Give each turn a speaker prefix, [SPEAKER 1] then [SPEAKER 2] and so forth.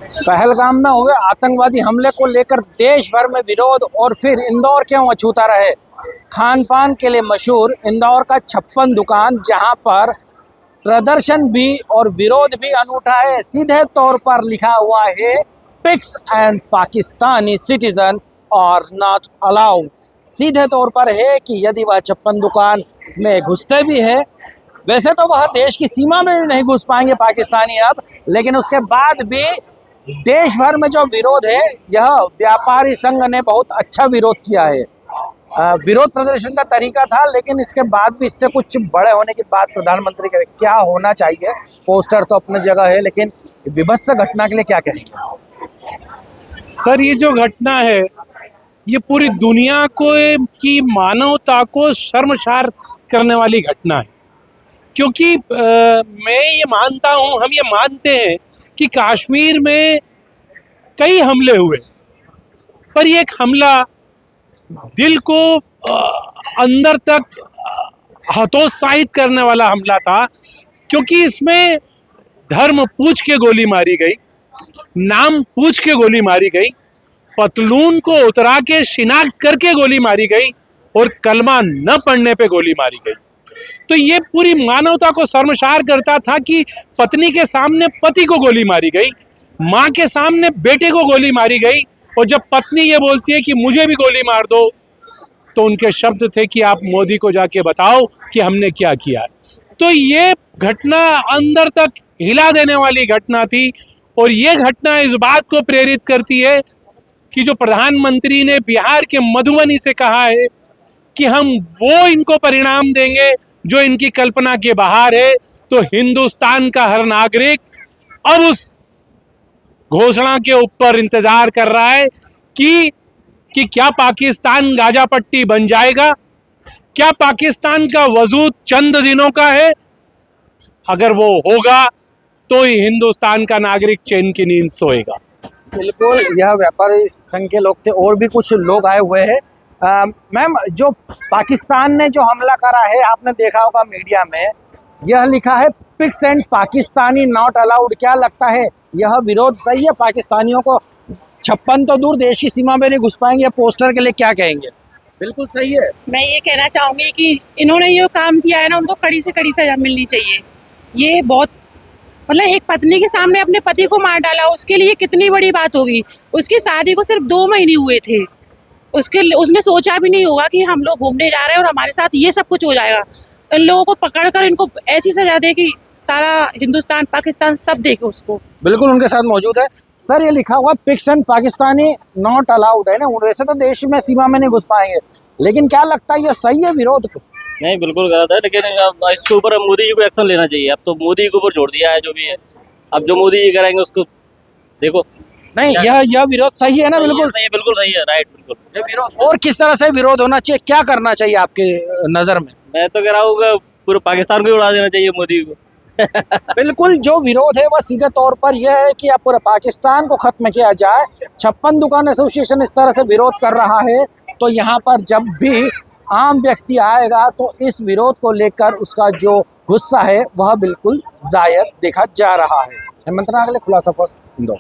[SPEAKER 1] पहलगाम में हुए आतंकवादी हमले को लेकर देश भर में विरोध, और फिर इंदौर क्यों अछूता रहे। खान पान के लिए मशहूर इंदौर का 56 दुकान, जहां पर प्रदर्शन भी और विरोध भी अनूठा है। सीधे तौर पर लिखा हुआ है पिक्स एंड पाकिस्तानी सिटीजन और नॉट अलाउड। सीधे तौर पर है कि यदि वह 56 दुकान में घुसते भी है, वैसे तो वह देश की सीमा में नहीं घुस पाएंगे पाकिस्तानी अब, लेकिन उसके बाद भी देश भर में जो विरोध है, यह व्यापारी संघ ने बहुत अच्छा विरोध किया है। विरोध प्रदर्शन का तरीका था, लेकिन इसके बाद भी इससे कुछ बड़े होने की बात प्रधानमंत्री करें। क्या होना चाहिए? पोस्टर तो अपनी जगह है, लेकिन विभत्स घटना के लिए क्या कहेंगे?
[SPEAKER 2] सर, ये जो घटना है ये पूरी दुनिया को की मानवता को शर्मसार करने वाली घटना है। क्योंकि मैं ये मानता हूँ, हम ये मानते हैं कि कश्मीर में कई हमले हुए, पर ये एक हमला दिल को अंदर तक हतोत्साहित करने वाला हमला था। क्योंकि इसमें धर्म पूछ के गोली मारी गई, नाम पूछ के गोली मारी गई, पतलून को उतरा के शिनाख्त करके गोली मारी गई, और कलमा न पढ़ने पे गोली मारी गई। तो ये पूरी मानवता को शर्मसार करता था कि पत्नी के सामने पति को गोली मारी गई, माँ के सामने बेटे को गोली मारी गई, और जब पत्नी ये बोलती है कि मुझे भी गोली मार दो, तो उनके शब्द थे कि आप मोदी को जाके बताओ कि हमने क्या किया। तो ये घटना अंदर तक हिला देने वाली घटना थी, और ये घटना इस बात को प्रेरित करती है कि जो प्रधानमंत्री ने बिहार के मधुबनी से कहा है कि हम वो इनको परिणाम देंगे जो इनकी कल्पना के बाहर है, तो हिंदुस्तान का हर नागरिक अब उस घोषणा के ऊपर इंतजार कर रहा है कि क्या पाकिस्तान गाजा पट्टी बन जाएगा, क्या पाकिस्तान का वजूद चंद दिनों का है। अगर वो होगा तो ही हिंदुस्तान का नागरिक चैन की नींद सोएगा।
[SPEAKER 1] बिल्कुल, यह व्यापारी संघ के लोग थे, और भी कुछ लोग आए हुए हैं। मैम, जो पाकिस्तान ने जो हमला करा है, आपने देखा होगा मीडिया में, यह लिखा है pigs and Pakistani not allowed. क्या लगता है, यह विरोध सही है? पाकिस्तानियों को 56 तो दूर, देश की सीमा में नहीं घुस पाएंगे। पोस्टर के लिए क्या कहेंगे? बिल्कुल सही है।
[SPEAKER 3] मैं ये कहना चाहूंगी कि इन्होंने ये काम किया है ना, उनको कड़ी से कड़ी सजा मिलनी चाहिए। ये बहुत, मतलब एक पत्नी के सामने अपने पति को मार डाला, उसके लिए कितनी बड़ी बात होगी। उसकी शादी को सिर्फ 2 महीने हुए थे, उसने सोचा भी नहीं होगा कि हम लोग घूमने जा रहे हैं और हमारे साथ ये सब कुछ हो जाएगा। इन लोगों को पकड़कर इनको ऐसी सजा दे कि सारा हिंदुस्तान पाकिस्तान सब देखे उसको।
[SPEAKER 1] बिल्कुल, उनके साथ मौजूद है। सर, ये लिखा हुआ pigs and Pakistani not allowed है ना, वैसे तो देश में सीमा में नहीं घुस पाएंगे, लेकिन क्या लगता है, ये सही है विरोध?
[SPEAKER 4] नहीं, बिल्कुल गलत है, लेकिन इसके ऊपर मोदी जी को एक्शन लेना चाहिए। अब तो मोदी के ऊपर छोड़ दिया है जो भी है। अब जो मोदी जी करेंगे उसको देखो। नहीं,
[SPEAKER 1] यह विरोध सही है ना? बिल्कुल
[SPEAKER 4] बिल्कुल सही है, राइट, बिल्कुल।
[SPEAKER 1] ये विरोध, और किस तरह से विरोध होना चाहिए, क्या करना चाहिए आपके नजर में?
[SPEAKER 4] मैं तो कह रहा हूँ पूरे पाकिस्तान को ही उड़ा देना चाहिए मोदी को।
[SPEAKER 1] बिल्कुल, जो विरोध है वह सीधे तौर पर यह है कि अब पूरे पाकिस्तान को खत्म किया जाए। 56 दुकान एसोसिएशन इस तरह से विरोध कर रहा है, तो यहाँ पर जब भी आम व्यक्ति आएगा तो इस विरोध को लेकर उसका जो गुस्सा है वह बिल्कुल जायज देखा जा रहा है। हेमंत नागले, खुलासा फर्स्ट, इंदौर।